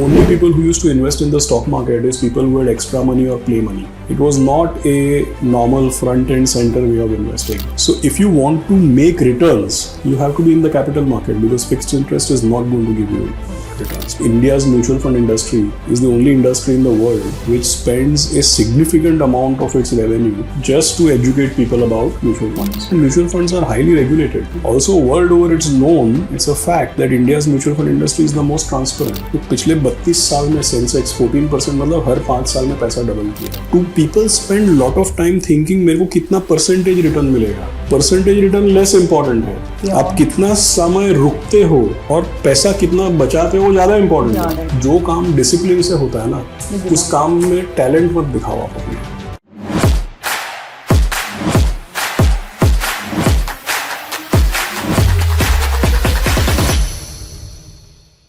only people who used to invest in the stock market is people who had extra money or play money. It was not a normal front and center way of investing. So if you want to make returns, you have to be in the capital market because fixed interest is not going to give you returns. India's mutual fund industry is the only industry in the world which spends a significant amount of its revenue just to educate people about mutual funds. And mutual funds are highly regulated. Also, world over it's known, it's a fact that India's mutual fund industry is the most transparent. तो पिछले 32 साल में Sensex 14% मतलब हर 5 साल में पैसा double किया. To people spend lot of time thinking मेरे को कितना परसेंटेज रिटर्न मिलेगा. परसेंटेज रिटर्न लेस इंपॉर्टेंट है. आप कितना समय रुकते हो और पैसा कितना बचाते हो वो ज्यादा इंपॉर्टेंट है. जो काम डिसिप्लिन से होता है ना, उस काम में टैलेंट मत दिखाओ आप अपने.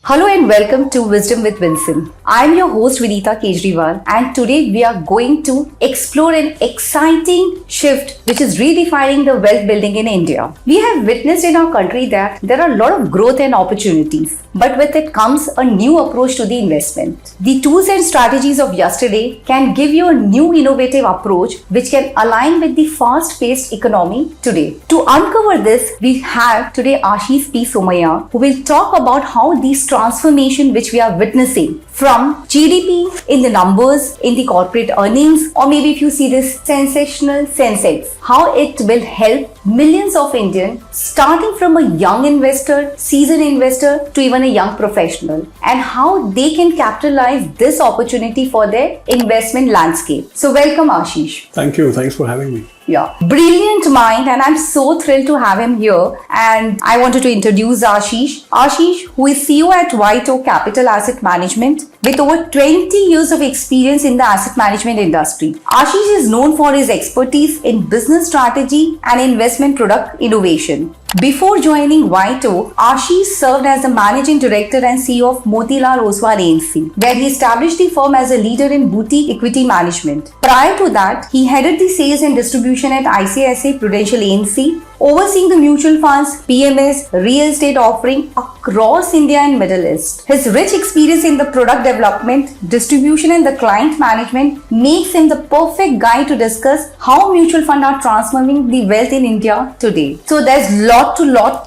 Hello and welcome to Wisdom with Vincent. I am your host Vinita Kejriwal and today we are going to explore an exciting shift which is redefining the wealth building in India. We have witnessed in our country that there are a lot of growth and opportunities, but with it comes a new approach to the investment. The tools and strategies of yesterday can give you a new innovative approach which can align with the fast-paced economy today. To uncover this, we have today Ashish P. Somaiya who will talk about how these transformation which we are witnessing from GDP in the numbers, in the corporate earnings, or maybe if you see this sensational Sensex, how it will help millions of Indians starting from a young investor, seasoned investor to even a young professional, and how they can capitalize this opportunity for their investment landscape. So welcome Ashish. Thank you. Thanks for having me. Yeah, brilliant mind, and I'm so thrilled to have him here. And I wanted to introduce Ashish. Ashish, who is CEO at White Oak Capital Asset Management with over 20 years of experience in the asset management industry. Ashish is known for his expertise in business strategy and investment product innovation. Before joining White Oak, Ashish served as the Managing Director and CEO of Motilal Oswal AMC, where he established the firm as a leader in boutique equity management. Prior to that, he headed the sales and distribution at ICICI Prudential AMC, overseeing the mutual funds, PMS, real estate offering across India and Middle East. His rich experience in the product development, distribution and the client management makes him the perfect guy to discuss how mutual funds are transforming the wealth in India today. So there's lot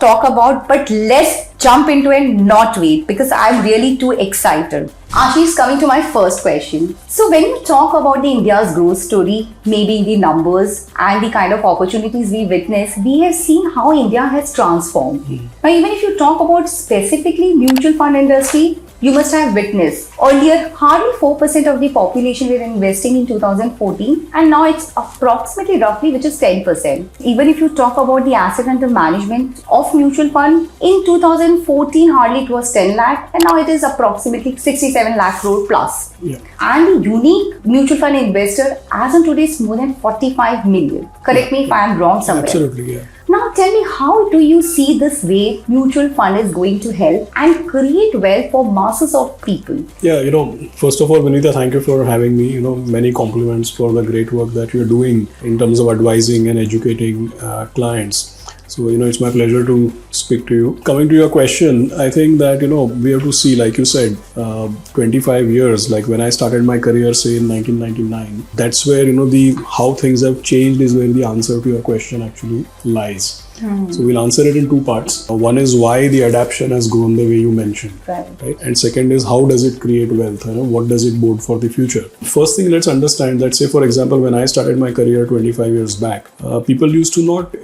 talk about, but let's jump into it and not wait because I'm really too excited. Ashish, coming to my first question. So when you talk about the India's growth story, maybe the numbers and the kind of opportunities we witness, we have seen how India has transformed. Now, even if you talk about specifically mutual fund industry, you must have witnessed earlier hardly 4% of the population were investing in 2014 and now it's approximately roughly which is 10%. Even if you talk about the asset under management of mutual fund, in 2014 hardly it was 10 lakh and now it is approximately 67 lakh crore plus. Yeah. And the unique mutual fund investor as on today is more than 45 million. Correct me if I am wrong somewhere. Absolutely, yeah. Now tell me, how do you see this way mutual fund is going to help and create wealth for masses of people? Yeah, first of all, Vinita, thank you for having me. Many compliments for the great work that you're doing in terms of advising and educating clients. So, it's my pleasure to speak to you. Coming to your question, I think that, we have to see, like you said, 25 years, like when I started my career, say in 1999, that's where, how things have changed is where the answer to your question actually lies. So we'll answer it in two parts. One is why the adaptation has grown the way you mentioned. Right? And second is how does it create wealth? What does it bode for the future? First thing, let's understand that, say for example, when I started my career 25 years back, people used to not,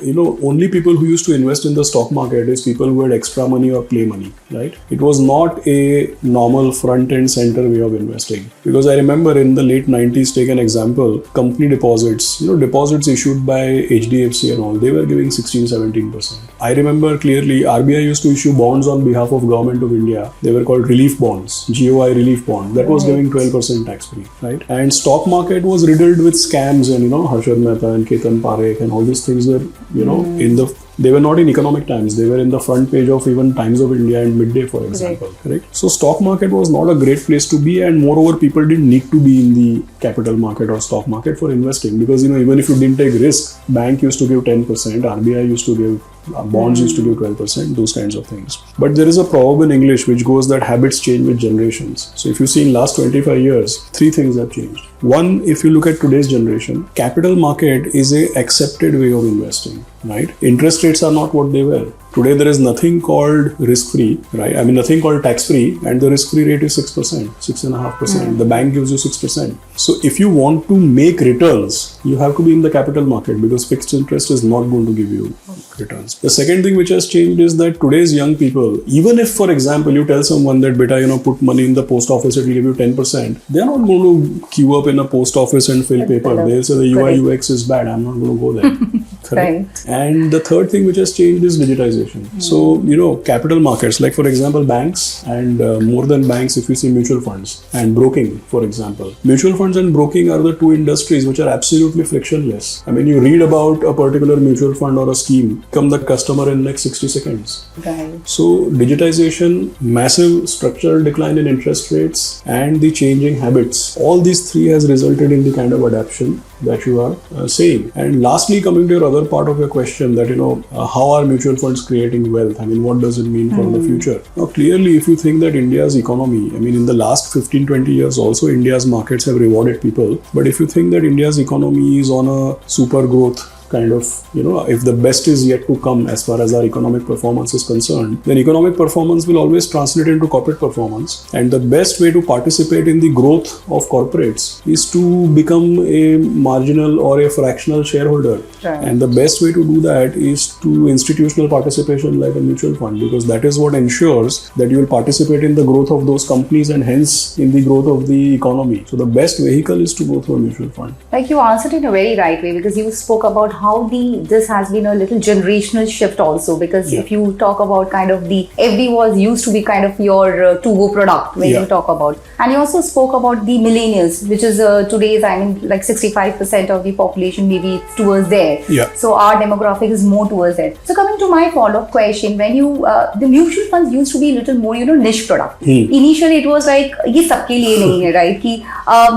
only people who used to invest in the stock market is people who had extra money or play money, right? It was not a normal front and center way of investing. Because I remember in the late 90s, take an example, company deposits, deposits issued by HDFC and all, they were giving 16-17%. I remember clearly RBI used to issue bonds on behalf of Government of India. They were called relief bonds, GOI relief bond. That was giving 12% tax free, right? And stock market was riddled with scams and, Harshad Mehta and Ketan Parekh and all these things were, they were not in Economic Times. They were in the front page of even Times of India and Midday, for example. Correct? So stock market was not a great place to be, and moreover, people didn't need to be in the capital market or stock market for investing because, even if you didn't take risk, bank used to give 10%, RBI used to give Bonds used to give 12%, those kinds of things. But there is a proverb in English which goes that habits change with generations. So if you see in last 25 years, 3 things have changed. One, if you look at today's generation, capital market is a accepted way of investing, right? Interest rates are not what they were. Today there is nothing called risk-free, right? I mean nothing called tax-free, and the risk-free rate is 6%, 6.5%. The bank gives you 6%. So if you want to make returns, you have to be in the capital market because fixed interest is not going to give you returns. The second thing which has changed is that today's young people, even if for example you tell someone that beta, put money in the post office, it will give you 10%, they're not going to queue up in a post office and fill paper. They'll say the UI UX is bad, I'm not going to go there. Correct. And the third thing which has changed is digitization. So, capital markets, like for example, banks and more than banks, if you see mutual funds and broking, for example. Mutual funds and broking are the two industries which are absolutely frictionless. I mean, you read about a particular mutual fund or a scheme, become the customer in next 60 seconds. Right. So, digitization, massive structural decline in interest rates and the changing habits, all these three has resulted in the kind of adaptation that you are saying. And lastly, coming to your other part of your question that, how are mutual funds creating wealth? I mean, what does it mean for the future? Now, clearly, if you think that India's economy, I mean, in the last 15-20 years also, India's markets have rewarded people. But if you think that India's economy is on a super growth kind of, if the best is yet to come as far as our economic performance is concerned, then economic performance will always translate into corporate performance. And the best way to participate in the growth of corporates is to become a marginal or a fractional shareholder. Right. And the best way to do that is to institutional participation like a mutual fund, because that is what ensures that you will participate in the growth of those companies and hence in the growth of the economy. So the best vehicle is to go through a mutual fund. Like you answered in a very right way, because you spoke about how this has been a little generational shift also, because if you talk about kind of the FD was used to be kind of your to-go product when you talk about, and you also spoke about the millennials, which is today's, I mean, like 65% of the population, maybe it's towards there. Yeah. So our demographic is more towards that. So coming to my follow-up question, when you the mutual funds used to be a little more niche product. Initially it was like ये सबके लिए नहीं है, right? कि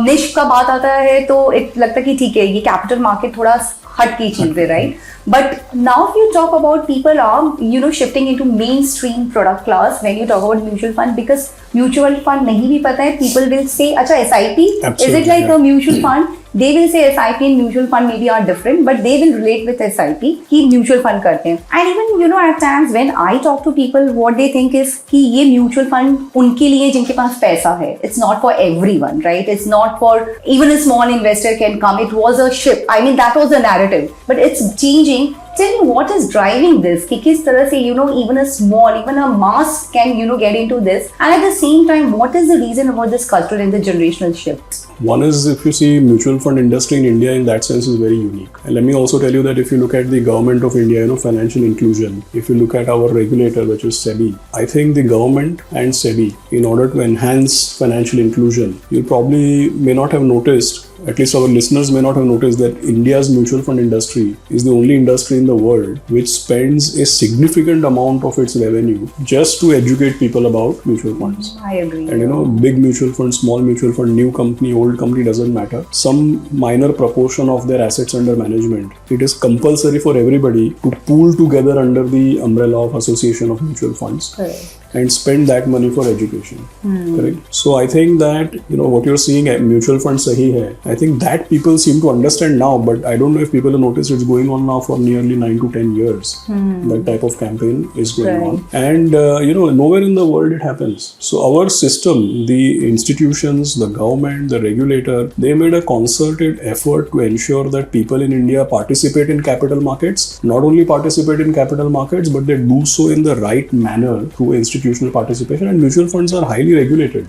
niche का बात आता है तो it लगता है कि ठीक है ये capital market थोड़ा हट की चीज है, right? But now if you talk about people are shifting into mainstream product class when you talk about mutual fund, because mutual fund नहीं भी पता है, people will say अच्छा SIP, is it like a mutual fund? They will say SIP and mutual fund maybe are different, but they will relate with SIP कि mutual fund करते हैं. And even at times when I talk to people, what they think is कि ये mutual fund उनके लिए जिनके पास पैसा है. It's not for everyone, right? It's not for even a small investor can come. It was a ship. I mean that was the narrative, but it's changing. Tell me what is driving this? कि किस तरह से even a small, even a mass can get into this, and at the same time, what is the reason about this cultural and the generational shift? One is, if you see, mutual fund industry in India in that sense is very unique. And let me also tell you that if you look at the government of India, financial inclusion, if you look at our regulator, which is SEBI, I think the government and SEBI, in order to enhance financial inclusion, you probably may not have noticed, at least our listeners may not have noticed, that India's mutual fund industry is the only industry in the world which spends a significant amount of its revenue just to educate people about mutual funds. I agree. And big mutual fund, small mutual fund, new company, old company, doesn't matter. Some minor proportion of their assets under management, it is compulsory for everybody to pool together under the umbrella of Association of Mutual Funds. Correct. And spend that money for education. Correct? So I think that, what you're seeing at mutual fund sahi hai, I think that people seem to understand now, but I don't know if people have noticed it's going on now for nearly 9 to 10 years. That type of campaign is going on. And, nowhere in the world it happens. So our system, the institutions, the government, the regulator, they made a concerted effort to ensure that people in India participate in capital markets, not only participate in capital markets, but they do so in the right manner through institutional participation, and mutual funds are highly regulated.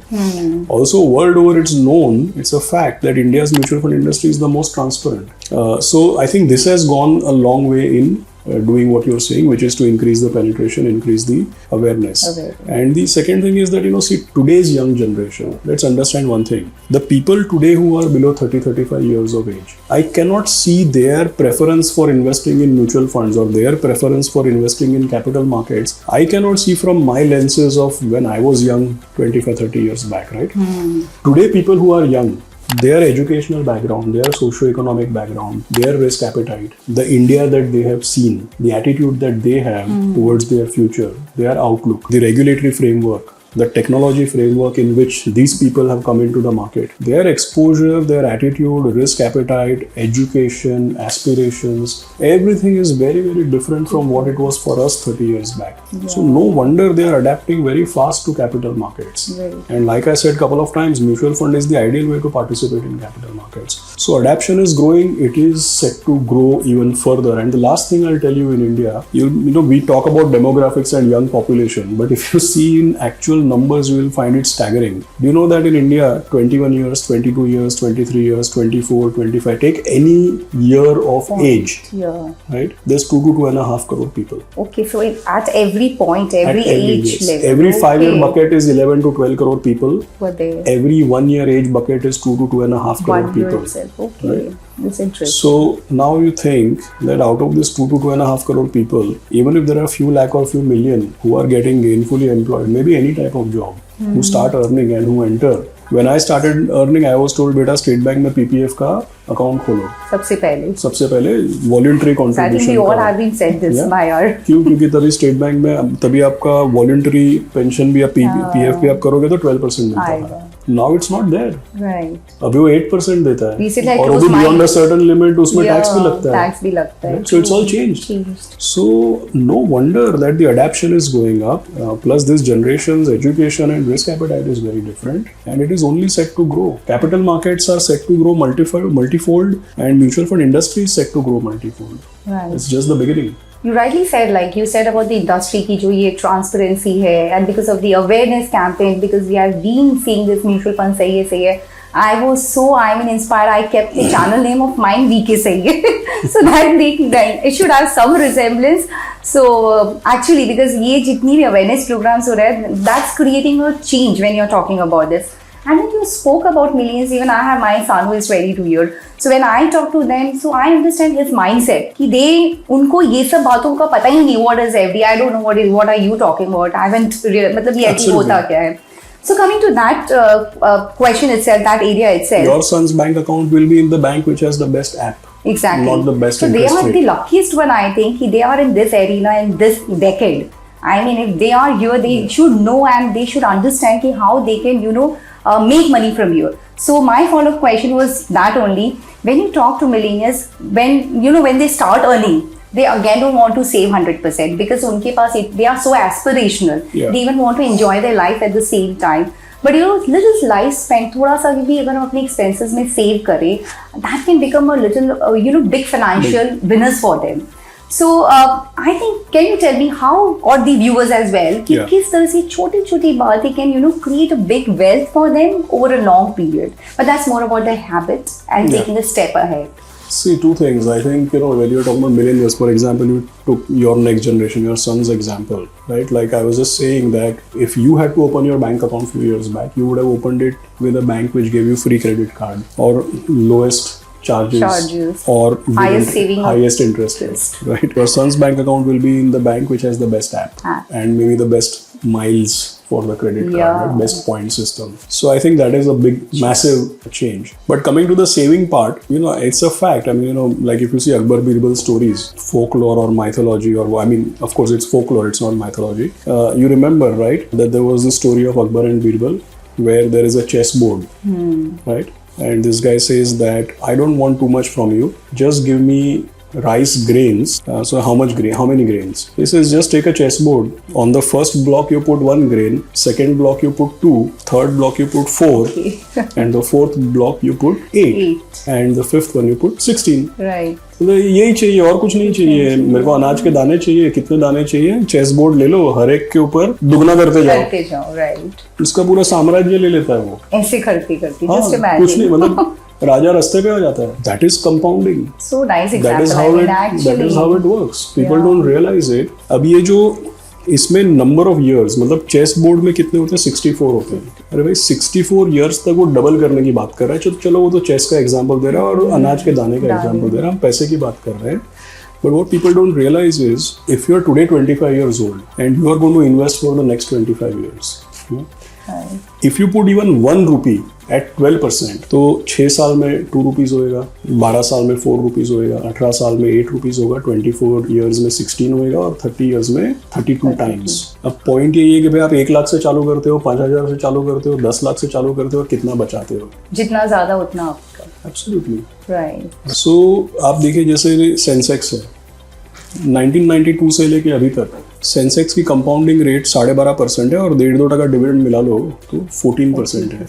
Also, world over, it's known, it's a fact that India's mutual fund industry is the most transparent. So I think this has gone a long way in doing what you're saying, which is to increase the penetration, increase the awareness. And the second thing is that, see, today's young generation, let's understand one thing. The people today who are below 30-35 years of age, I cannot see their preference for investing in mutual funds or their preference for investing in capital markets. I cannot see from my lenses of when I was young 25-30 years back, right? Today, people who are young, their educational background, their socio-economic background, their risk appetite, the India that they have seen, the attitude that they have towards their future, their outlook, the regulatory framework, the technology framework in which these people have come into the market, their exposure, their attitude, risk appetite, education, aspirations, everything is very, very different from what it was for us 30 years back. So no wonder they are adapting very fast to capital markets. Right. And like I said a couple of times, mutual fund is the ideal way to participate in capital markets. So adaptation is growing, it is set to grow even further. And the last thing I'll tell you in India, you know, we talk about demographics and young population, but if you see in actual numbers, you will find it staggering. Do you know that in India, 21 years, 22 years, 23 years, 24, 25, take any year of age, Yeah. right? There's 2 to 2.5 crore people. Okay, so at every point, every At every age yes. level. Every 5-year Okay. bucket is 11 to 12 crore people. Were there. Every 1-year age bucket is 2 to 2.5 crore 1 year people. itself. Okay, Right. that's interesting. So now you think that out of this 2 to 2.5 crore people, even if there are few lakh or few million who are getting gainfully employed, maybe any type of job, who start earning and who enter. When I started earning, I was told, बेटा state bank में PPF का account खोलो. सबसे पहले voluntary I think contribution we all have been said this Yeah. by our. क्यों? क्योंकि तभी state bank में तभी आपका वॉलंटरी पेंशन भी आप PF भी आप करोगे तो 12% मिलता आएगा. है. Now it's not there. Right. अभी वो 8% देता है. Recently I और closed वो भी beyond my- a certain limit उसमें टैक्स भी Yeah, लगता है. tax भी लगता है. So it's all changed. So no wonder that the adaptation is going up. Plus this generation's education and risk appetite is very different, and it is only set to grow. Capital markets are set to grow multifold, and mutual fund industry is set to grow multifold. Right. It's just the beginning. You rightly said, like you said about the industry की जो ये transparency है, and because of the awareness campaign, because we have been seeing this mutual fund सही है. I was so, inspired. I kept the channel name of mine VK सही है. So that it should have some resemblance. So actually, because ये जितनी भी awareness programs हो रहे हैं, that's creating a change when you're talking about this. And when you spoke about millions, even I have my son who is 22 years. So when I talk to them, so I understand his mindset. कि उनको ये सब बातों का पता ही नहीं. What is FD? I don't know what are you talking about? I haven't मतलब ये FD होता क्या है? So coming to that question itself, that area itself. Your son's bank account will be in the bank which has the best app. Exactly. Not the best So they interest are rate. the luckiest one, I think. They are in this arena in this decade. I mean, if they are here, they should know and they should understand ki how they can, make money from here. So my follow-up question was that only. When you talk to millennials, when they start earning, they again don't want to save 100% because unke paas they are so aspirational. Yeah. They even want to enjoy their life at the same time. But little life spent, थोड़ा सा भी अगर हम अपने expenses में save करें, that can become a little, big financial winners for them. So I think, can you tell me how, or the viewers as well, कि Yeah. किस तरह से छोटी-छोटी बातें can create a big wealth for them over a long period. But that's more about their habit and Yeah. taking a step ahead. See, two things. I think, when you're talking about millennials, for example, you took your next generation, your son's example, right? Like I was just saying that if you had to open your bank account few years back, you would have opened it with a bank which gave you free credit card or lowest charges. Or Highest saving or highest interest rate, right? Your son's bank account will be in the bank which has the best app and maybe the best miles for the credit card, Yeah. right? Best point system. So I think that is a big, massive change. But coming to the saving part, it's a fact. I mean, like if you see Akbar Birbal stories, folklore or mythology, of course it's folklore, it's not mythology. You remember, right, that there was the story of Akbar and Birbal where there is a chessboard, right? And this guy says that I don't want too much from you. Just give me rice grains. So how many grains? He says just take a chessboard. On the first block you put 1 grain, second block you put 2, third block you put 4, and the fourth block you put 8, and the fifth one you put 16. Right. तो यही चाहिए और कुछ नहीं चाहिए. मेरे को अनाज के दाने चाहिए. कितने दाने चाहिए? चेस बोर्ड ले लो, हर एक के ऊपर दुगना करते जाओ. Right. उसका पूरा साम्राज्य ले लेता है वो. ऐसे करती हाँ, just imagine. कुछ नहीं, मतलब राजा रास्ते पे आ जाता है. That is compounding. So nice example. That is how it works. People don't realize it. अब ये जो इसमें नंबर ऑफ इयर्स, मतलब चेस बोर्ड में कितने होते हैं? 64 होते हैं. अरे भाई 64 इयर्स तक वो डबल करने की बात कर रहा है. चलो वो तो चेस का एग्जांपल दे रहा है और अनाज के दाने का एग्जांपल दे रहा है. हम पैसे की बात कर रहे हैं. But what people don't realize is if you are today 25 years old and you are going to invest for the next 25 years, if you put even 1 rupee eight 12%, तो 6 साल में 2 रुपीज़ होएगा, 12 साल में 4 रुपीज़ होएगा, 18 साल में 8 रुपीज़ होगा, 24 ईयर्स में 16 होएगा और 30 ईयर्स में 32 टाइम्स। अब पॉइंट यही है कि भाई आप 1 लाख से चालू करते हो, 5,000 से चालू करते हो, 10 लाख से चालू करते हो, कितना बचाते हो? जितना ज्यादा उतना आपका। Absolutely right. सो आप देखिए जैसे सेंसेक्स है, 1992 से लेके अभी तक सेंसेक्स की कंपाउंडिंग रेट 12.5% है और 1.5-2% डिविडेंड मिला लो तो 14% है।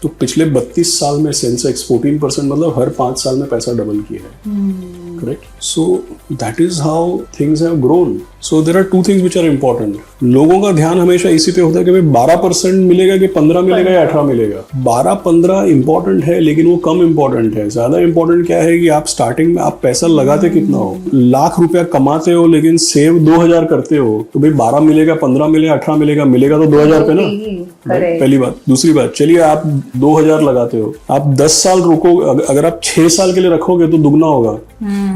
तो पिछले 32 साल में सेंसेक्स 14% मतलब हर 5 साल में पैसा डबल किया है। Correct? So that is how things have grown. So there are 2 things which are important. लोगों का ध्यान हमेशा इसी पे होता है कि भाई 12% मिलेगा कि 15 मिलेगा या 18 मिलेगा। 12-15 इंपॉर्टेंट है लेकिन वो कम इंपॉर्टेंट है। ज्यादा इंपॉर्टेंट क्या है कि आप स्टार्टिंग में आप पैसा लगाते कितना हो, लाख रुपया कमाते हो लेकिन सेव 2,000 करते हो, तो भाई 12 मिलेगा, 15 मिलेगा, 18 मिलेगा, मिलेगा तो 2,000 पे ना। पहली बात। दूसरी बात, चलिए आप 2,000 लगाते हो, आप 10 साल रुको, अगर आप 6 साल के लिए रखोगे तो दुगना होगा,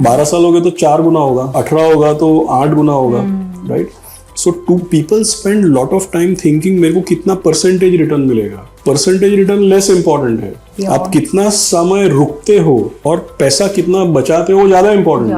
12 साल हो गए तो 4 गुना होगा, 18 होगा तो 8 गुना होगा, right? So too people spend lot of time thinking मेरे को कितना परसेंटेज रिटर्न मिलेगा। परसेंटेज रिटर्न लेस इंपॉर्टेंट है, आप कितना समय रुकते हो और पैसा कितना बचाते हो ज्यादा इंपॉर्टेंट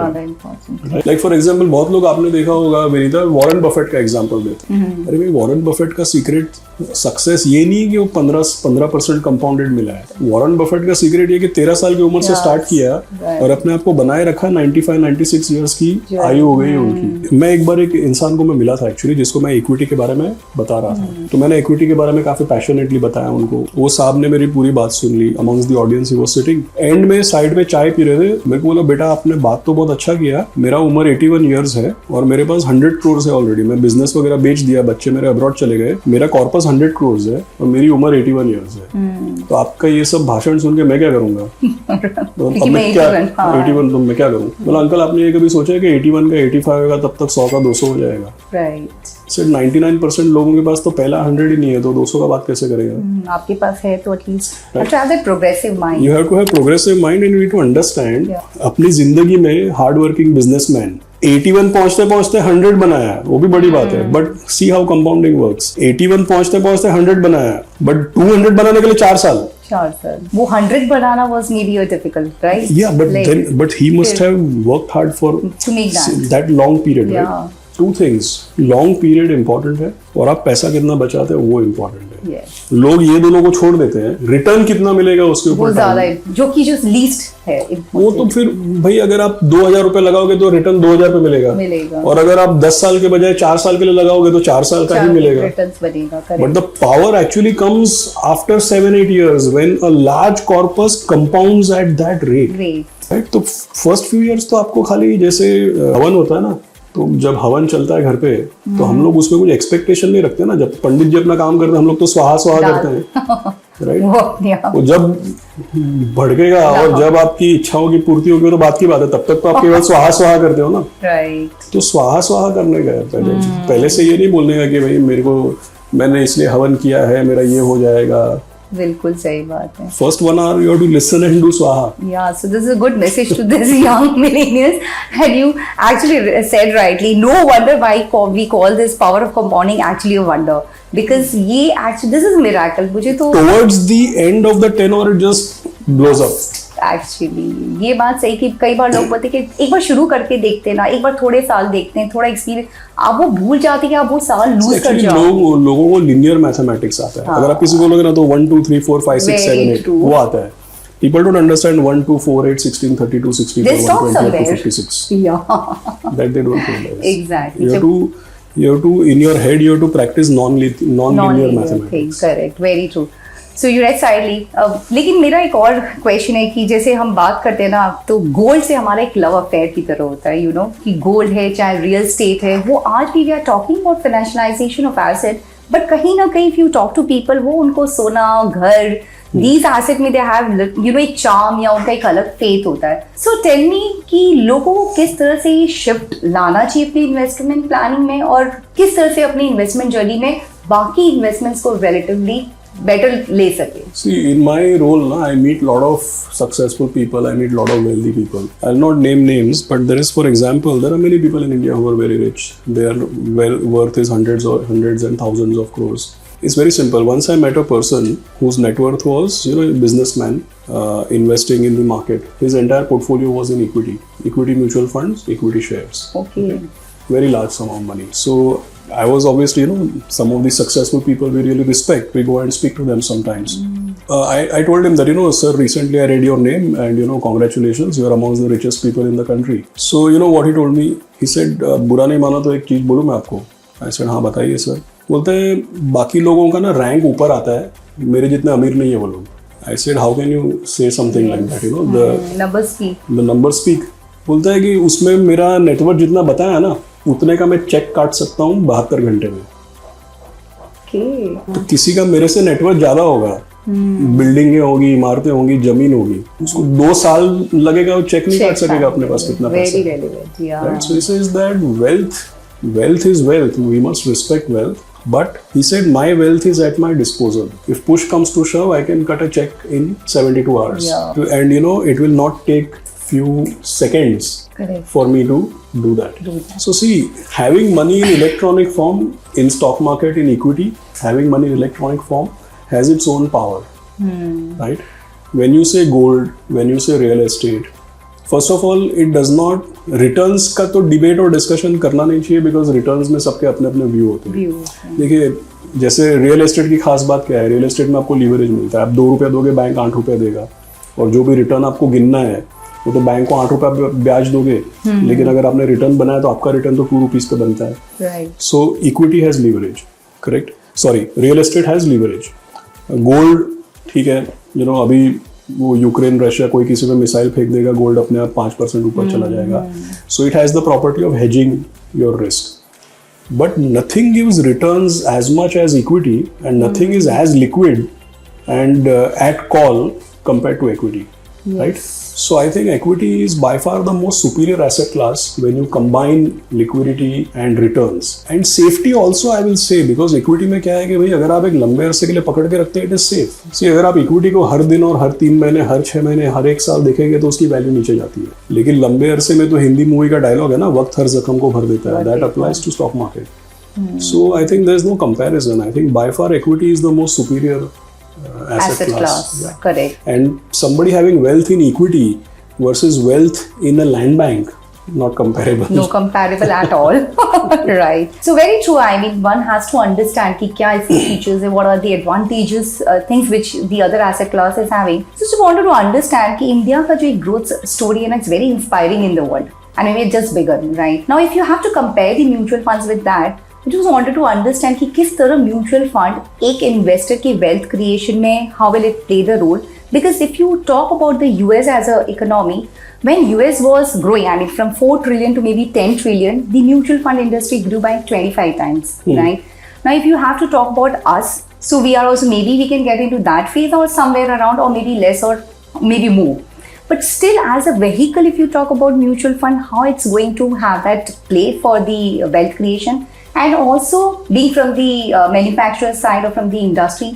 है। लाइक फॉर एग्जांपल बहुत लोग आपने देखा होगा विनीता, वॉरेन बफेट का एग्जांपल देते हैं। अरे भाई वॉरेन बफेट का सीक्रेट सक्सेस ये नहीं है कि वो 15% कंपाउंडेड मिला है। वॉरेन बफेट का सीक्रेट ये कि 13 साल की उम्र से स्टार्ट किया और अपने आप को बनाए रखा। 95-96 ईयर्स की आयु हो गई उनकी। मैं एक बार एक इंसान को मैं मिला था एक्चुअली, जिसको मैं इक्विटी के बारे में बता रहा था, तो मैंने इक्विटी के बारे में काफी पैशनेटली बताया उनको। वो साहब ने मेरी पूरी बात सुन ली। Amongst the audience he was sitting. End में साइड में चाय पी रहे थे, मेरे को बोला बेटा आपने बात तो बहुत अच्छा किया, मेरा उम्र 81 ईयर्स है और मेरे पास 100 करोड़ है ऑलरेडी, मैं बिजनेस वगैरह बेच दिया, बच्चे मेरे अब्रॉड चले गए, मेरा कॉर्पस 100 करोड़ है और मेरी उम्र 81 ईयर्स है। तो आपका ये सब भाषण सुन के मैं क्या करूंगा? तो अब मैं क्या 81 तो मैं क्या करूँ? बोला अंकल आपने ये कभी सोचा है कि 81 का 85 होगा तब तक 100 का 200 हो जाएगा? राइट। सिर्फ 99% लोगों के पास तो पहला 100 ही नहीं है, तो 200 का बात कैसे करेगा? आपके पास है तो at least have to have that progressive mind. You have to have progressive mind and you need to understand अपनी जिंदगी में हार्ड वर्किंग बिजनेसमैन 81 पहुंचते पहुंचते 100 बनाया, वो भी बड़ी बात है, but see how compounding works. 81 पहुंचते पहुंचते 100 बनाया, बट 200 बनाने के लिए 4 साल। वो 100 बनाना was maybe a difficult, right? Yeah, but he must have worked hard for to make that long period, right? 2 things, long period important है और आप पैसा कितना बचाते हो वो इंपॉर्टेंट है। लोग ये दोनों को छोड़ देते हैं, रिटर्न कितना मिलेगा उसके ऊपर ज्यादा है, जो कि जो लीस्ट है वो तो फिर भाई अगर आप 2,000 रुपए लगाओगे तो रिटर्न 2,000 पे मिलेगा और अगर आप 10 साल के बजाय 4 साल के लिए लगाओगे तो 4 साल का ही मिलेगा। But the power actually comes after 7-8 years when a large corpus compounds at that rate, right? तो फर्स्ट फ्यू इयर्स तो आपको खाली जैसे हवन होता है ना, तो जब हवन चलता है घर पे तो हम लोग उसमें कुछ एक्सपेक्टेशन नहीं रखते ना। जब पंडित जी अपना काम करते हैं हम लोग तो स्वाहा करते हैं, राइट? वो जब भड़केगा और जब आपकी इच्छाओं की पूर्ति होगी तो बात की बात है, तब तक तो आप केवल स्वाहा करते हो ना, राइट? तो स्वाहा करने का पहले से ये नहीं बोलने का कि भाई मेरे को मैंने इसलिए हवन किया है मेरा ये हो जाएगा। बिल्कुल सही बात है। First 1 hour you have to listen and do swaha. Yeah, so this is a good message to these young millennials. And you actually said rightly, no wonder why we call this power of compounding actually a wonder. Because this is a miracle. मुझे तो towards the end of the tenure it just blows up. Actually ये बात सही कि कई बार लोग बोलते हैं कि एक बार शुरू करके देखते हैं ना, एक बार थोड़े साल देखते हैं, थोड़ा एक्सपीरियंस, आप वो भूल जाते हैं कि आप वो साल लूज कर जाओ। लोगों को लिनियर मैथमेटिक्स आता है। अगर आप किसी को बोलोगे ना तो 1 2 3 4 5 6 7 8 वो आता है। People don't understand 1 2 4 8 16 32 64 120 56. Yeah, that they don't realize. Exactly. You have to in your head you have to practice non-linear mathematics. Correct, very true. So you read silently. लेकिन मेरा एक और क्वेश्चन है कि जैसे हम बात करते हैं ना, तो गोल्ड से हमारा एक लव अफेयर की तरह होता है, कि गोल्ड है चाहे रियल स्टेट है, वो आज भी we are talking about financialisation of asset, but कहीं ना कहीं if you talk to people वो उनको सोना घर दीज एसेट में दे हैव एक चार्म या उनका एक अलग फेथ होता है। सो टेल मी कि लोगों को किस तरह से ये शिफ्ट लाना चाहिए अपनी इन्वेस्टमेंट प्लानिंग में और किस तरह से अपनी इन्वेस्टमेंट जर्नी में बाकी इन्वेस्टमेंट्स को रिलेटिवली better ले सके। See, in my role, I meet lot of successful people. I meet lot of wealthy people. I'll not name names, but there is, for example, there are many people in India who are very rich. Their worth is hundreds and thousands of crores. It's very simple. Once I met a person whose net worth was, you know, a businessman investing in the market. His entire portfolio was in equity mutual funds, equity shares. Okay. Very large sum of money. So I was obviously, you know, some of the successful people we really respect. We go and speak to them sometimes. I told him that, you know, sir, recently I read your name and, you know, congratulations, you are amongst the richest people in the country. So, you know what he told me? He said, बुरा नहीं माना तो एक चीज़ बोलूँ मैं आपको. I said, हाँ बताइए सर. बोलते हैं बाकी लोगों का ना रैंक ऊपर आता है, मेरे जितने अमीर नहीं है वो लोग. I said, how can you say something like that? You know, the numbers speak. बोलता है कि उसमें मेरा नेटवर्क जितना बताया ना उतने का मैं चेक काट सकता हूँ 72 घंटे में. तो किसी का मेरे से नेटवर्क ज्यादा होगा, बिल्डिंगें होगी, इमारतें होंगी, जमीन होगी, उसको 2 साल लगेगा, वो चेक नहीं काट सकेगा अपने पास कितना पैसा. Right? So he says that wealth is wealth. We must respect wealth. But he said my wealth is at my disposal. If push comes to shove, I can cut a check in 72 hours. And you know, it will not take few seconds for me to do that. So see, having money in electronic form, in stock market, in equity, having money in electronic form has its own power. Right? When you say gold, when you say real estate, first of all, it does not, returns का तो debate और discussion करना नहीं चाहिए because returns में सबके अपने अपने view होते हैं. देखिए, जैसे रियल एस्टेट की खास बात क्या है, रियल एस्टेट में आपको लीवरेज मिलता है. आप 2 रुपया दोगे, बैंक 8 रुपया देगा, और जो भी रिटर्न आपको गिनना है वो तो बैंक को 8 रुपया ब्याज दोगे, लेकिन अगर आपने रिटर्न बनाया तो आपका रिटर्न तो 2 रुपीज पे बनता है. So equity has leverage, correct, sorry real estate has leverage. Gold ठीक है, यू नो अभी वो यूक्रेन रशिया कोई किसी पे मिसाइल फेंक देगा, गोल्ड अपने आप 5% ऊपर चला जाएगा. So it has the property of hedging your risk. But nothing gives returns as much as equity, and nothing is as liquid and at call compared to equity, right? So I think equity is by far the most superior asset class when you combine liquidity and returns and safety also. I will say because equity में क्या है कि भाई अगर आप एक लंबे अरसे के लिए पकड़ के रखते हैं, it is safe. See, अगर आप equity को हर दिन और हर 3 महीने, हर 6 महीने, हर 1 साल देखेंगे तो उसकी वैल्यू नीचे जाती है. लेकिन लंबे अरसे में तो हिंदी मूवी का डायलॉग है ना, वक्त हर जख्म को भर देता है. That applies to stock market. So I think there is no comparison. I think by far equity is the most superior asset class. Yeah. Correct. And somebody having wealth in equity versus wealth in a land bank, not comparable. No comparable at all. Right. So very true. I mean, one has to understand कि क्या इसके features है, what are the advantages, things which the other asset class is having. So just wanted to understand कि India का जो एक growth story है ना, it's very inspiring in the world. And maybe it's just begun, right? Now, if you have to compare the mutual funds with that, I just wanted to understand कि किस तरह mutual fund एक investor की wealth creation में how will it play the role? Because if you talk about the US as a economy, when US was growing, I mean from 4 trillion to maybe 10 trillion, the mutual fund industry grew by 25 times, right? Now, if you have to talk about us, so we are also, maybe we can get into that phase or somewhere around, or maybe less or maybe more. But still, as a vehicle, if you talk about mutual fund, how it's going to have that play for the wealth creation, and also being from the manufacturer side or from the industry.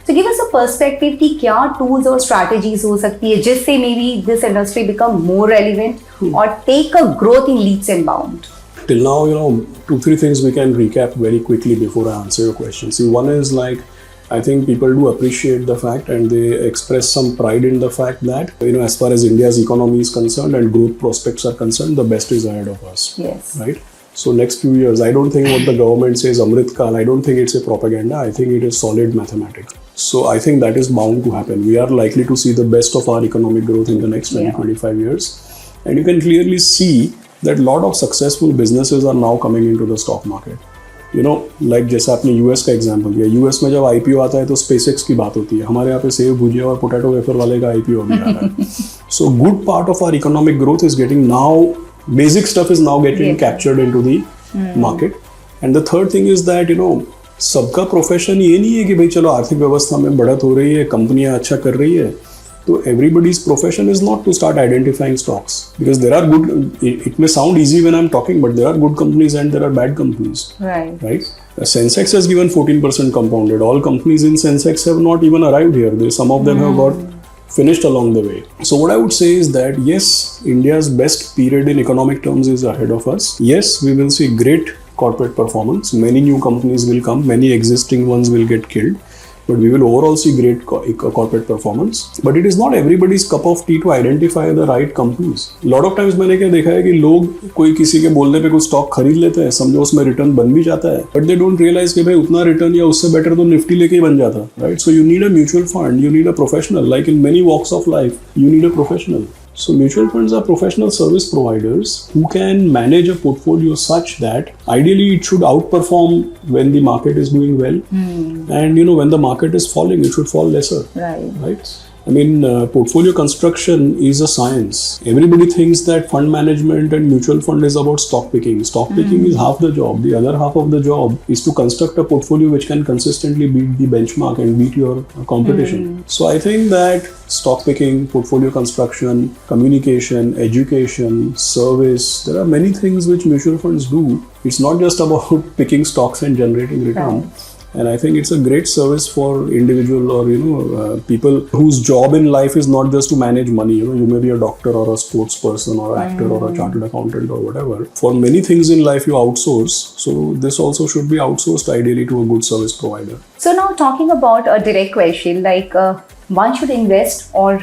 So give us a perspective कि क्या tools or strategies हो सकती है जिससे maybe this industry become more relevant or take a growth in leaps and bounds. Till now, you know, 2-3 things we can recap very quickly before I answer your question. See, one is like, I think people do appreciate the fact and they express some pride in the fact that, you know, as far as India's economy is concerned and growth prospects are concerned, the best is ahead of us. Yes. Right? So next few years, I don't think what the government says Amrit Kal, I don't think it's a propaganda. I think it is solid mathematics. So I think that is bound to happen. We are likely to see the best of our economic growth in the next 20-25 years. And you can clearly see that a lot of successful businesses are now coming into the stock market. You know, like जैसे आपने US का example दिया, US में जब IPO आता है तो SpaceX की बात होती है. हमारे यहाँ पे सेव भुजिया और पोटैटो वेफर वाले का IPO अभी आ रहा है. So good part of our economic growth is getting now, basic stuff is now getting captured into the market. And the third thing is that, you know, सबका profession ये नहीं है कि भाई चलो आर्थिक व्यवस्था में बढ़त हो रही है, कंपनियां अच्छा कर रही है, तो everybody's profession is not to start identifying stocks because there are good, it may sound easy when I'm talking, but there are good companies and there are bad companies. Right? Sensex has given 14% compounded. All companies in Sensex have not even arrived here. Some of them have got finished along the way. So what I would say is that yes, India's best period in economic terms is ahead of us. Yes, we will see great corporate performance. Many new companies will come, many existing ones will get killed, but we will overall see great corporate performance. But it is not everybody's cup of tea to identify the right companies. Lot of times मैंने क्या देखा है कि लोग कोई किसी के बोलने पे कुछ स्टॉक खरीद लेते हैं, समझो उसमें रिटर्न बन भी जाता है, but they don't realize कि भाई उतना रिटर्न या उससे बेटर तो निफ्टी लेके ही बन जाता, right? So you need a mutual fund, you need a professional. Like in many walks of life, you need a professional. So mutual funds are professional service providers who can manage a portfolio such that ideally it should outperform when the market is doing well, and when the market is falling, it should fall lesser. Right? I mean, portfolio construction is a science. Everybody thinks that fund management and mutual fund is about stock picking. Stock picking is half the job. The other half of the job is to construct a portfolio which can consistently beat the benchmark and beat your competition. So I think that stock picking, portfolio construction, communication, education, service, there are many things which mutual funds do. It's not just about picking stocks and generating return. And I think it's a great service for individual or people whose job in life is not just to manage money. You may be a doctor or a sports person or actor or a chartered accountant or whatever. For many things in life you outsource. So this also should be outsourced ideally to a good service provider. So now talking about a direct question, like one should invest or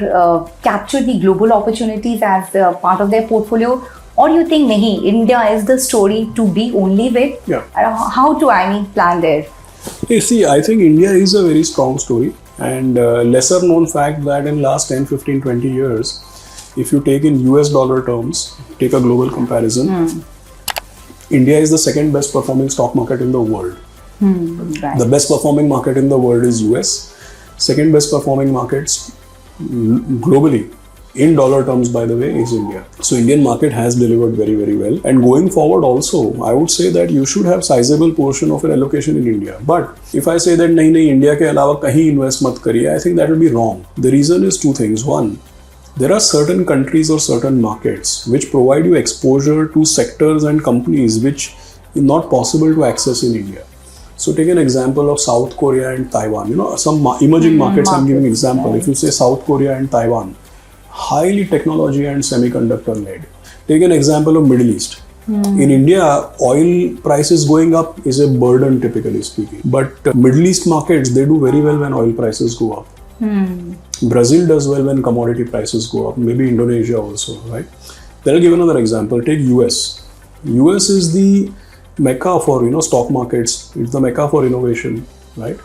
capture the global opportunities as part of their portfolio, or you think nahi, India is the story to be only with? Yeah. How to plan there? You see, I think India is a very strong story, and lesser known fact that in last 10, 15, 20 years, if you take in US dollar terms, take a global comparison, India is the second best performing stock market in the world. Right. The best performing market in the world is US. Second best performing markets globally in dollar terms, by the way, is India. So Indian market has delivered very, very well. And going forward also, I would say that you should have sizable portion of an allocation in India. But if I say that nahi, India ke alawa kahin invest mat kariye, I think that will be wrong. The reason is two things. One, there are certain countries or certain markets which provide you exposure to sectors and companies which is not possible to access in India. So take an example of South Korea and Taiwan. Some emerging markets, I'm giving example. Right. If you say South Korea and Taiwan, highly technology and semiconductor led. Take an example of Middle East. In India, oil prices going up is a burden, typically speaking. But Middle East markets, they do very well when oil prices go up. Brazil does well when commodity prices go up. Maybe Indonesia also, right? Then I'll give another example. Take US. US is the mecca for stock markets. It's the mecca for innovation, right?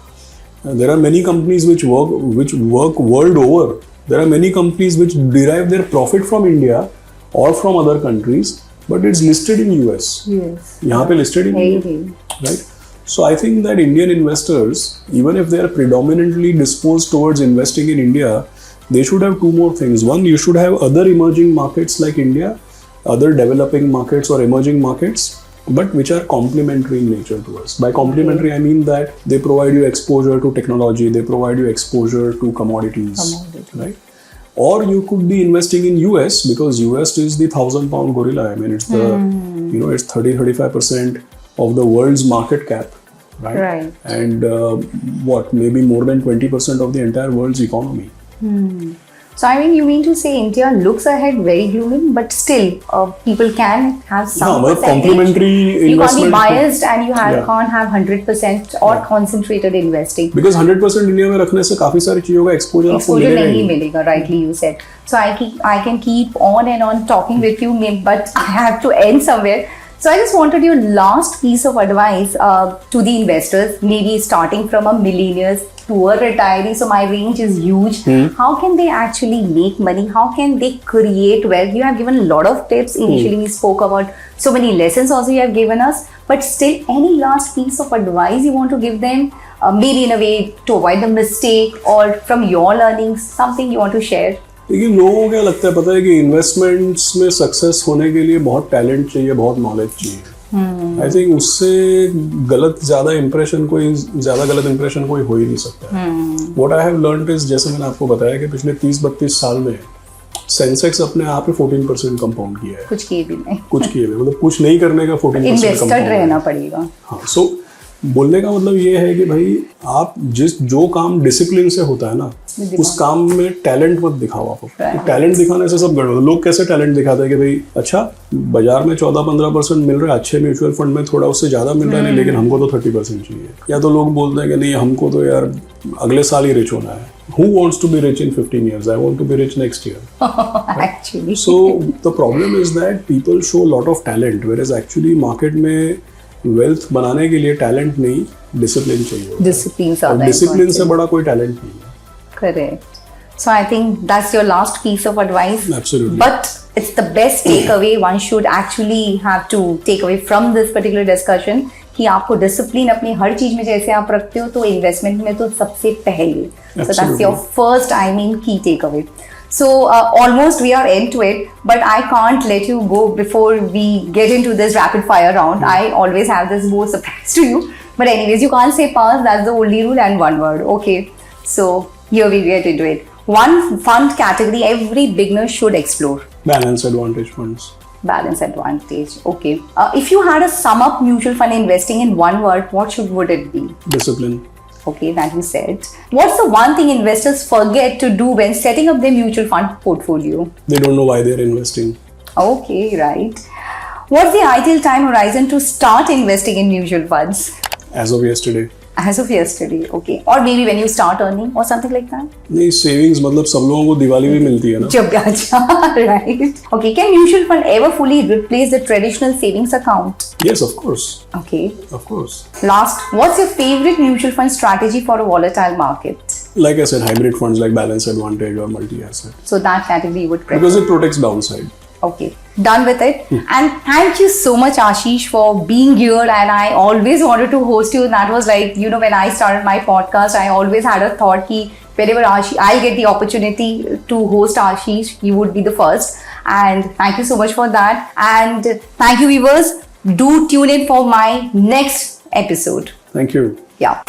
There are many companies which work world over. There are many companies which derive their profit from India or from other countries, but it's listed in US. Yes. यहाँ पे listed in India, right? So I think that Indian investors, even if they are predominantly disposed towards investing in India, they should have two more things. One, you should have other emerging markets like India, other developing markets or emerging markets, but which are complementary in nature to us. By complementary, I mean that they provide you exposure to technology, they provide you exposure to commodities, right? Or you could be investing in US because US is the 1,000-pound gorilla. I mean, it's the it's 30-35% of the world's market cap, right? And maybe more than 20% of the entire world's economy. So you mean to say India looks ahead very gloomy, but still people can have some complementary investment. You can't be biased and you can't have 100% or concentrated investing. Because 100% India में रखने से काफी सारी चीजों का exposure नहीं मिलेगा, rightly you said. So I can keep on and on talking with you, but I have to end somewhere. So I just wanted your last piece of advice to the investors, maybe starting from a millionaires to a retiree. So my range is huge. How can they actually make money? How can they create wealth? You have given a lot of tips. Initially we spoke about so many lessons also you have given us. But still, any last piece of advice you want to give them? Maybe in a way to avoid the mistake or from your learnings, something you want to share? देखिए लोगों को क्या लगता है पता है कि investments में सक्सेस होने के लिए बहुत टैलेंट चाहिए, बहुत नॉलेज चाहिए. आई थिंक उससे ज्यादा गलत इंप्रेशन कोई हो ही नहीं सकता है. What I have learned is, जैसे मैंने आपको बताया कि पिछले 30-32 साल में सेंसेक्स अपने आप ही 14% कंपाउंड किया है. कुछ किए भी नहीं, मतलब कुछ नहीं करने का 14% इन्वेस्टेड रहना पड़ेगा. हाँ, सो बोलने का मतलब ये है कि भाई आप जो काम डिसिप्लिन से होता है ना, उस काम में टैलेंट मत दिखाओ आप। टैलेंट दिखाने से सब गड़बड़। लोग कैसे टैलेंट दिखाते हैं कि भाई अच्छा बाजार में 14-15% मिल रहा है, अच्छे म्यूचुअल फंड में थोड़ा उससे ज्यादा मिल रहा है, नहीं लेकिन हमको तो 30% चाहिए। या तो लोग बोलते हैं कि नहीं हमको तो यार अगले साल ही रिच होना है। Who wants to be rich in 15 years? I want to be rich next year. Actually. So the problem is that people show a lot of talent, whereas actually market में wealth बनाने के लिए talent नहीं, discipline चाहिए। Discipline और discipline से बड़ा कोई talent नहीं है। Correct. So I think that's your last piece of advice. Absolutely. But it's the best takeaway one should actually have to take away from this particular discussion कि आपको discipline अपनी हर चीज में जैसे आप रखते हो तो इन्वेस्टमेंट में तो सबसे पहले. So that's your first, key takeaway. So almost we are into it, but I can't let you go before we get into this rapid fire round. I always have this more surprise to you. But anyways, you can't say pass, that's the only rule, and one word. Okay. So here we get into it. One fund category every beginner should explore. Balance advantage funds. Balance advantage. Okay. If you had to sum up mutual fund investing in one word, what would it be? Discipline. Okay, that you said. What's the one thing investors forget to do when setting up their mutual fund portfolio? They don't know why they're investing. Okay, right. What's the ideal time horizon to start investing in mutual funds? As of yesterday. As of yesterday, okay. Or maybe when you start earning or something like that? नहीं savings मतलब सब लोगों को दिवाली भी मिलती है ना? जब अच्छा, right. Okay, can mutual fund ever fully replace the traditional savings account? Yes, of course. Okay. Of course. Last, what's your favorite mutual fund strategy for a volatile market? Like I said, hybrid funds like balance advantage or multi-asset. So that category you would prefer? Because it protects downside. Okay, done with it. And thank you so much, Ashish, for being here. And I always wanted to host you. And that was like, when I started my podcast, I always had a thought that whenever I get the opportunity to host Ashish, he would be the first. And thank you so much for that. And thank you, viewers. Do tune in for my next episode. Thank you. Yeah.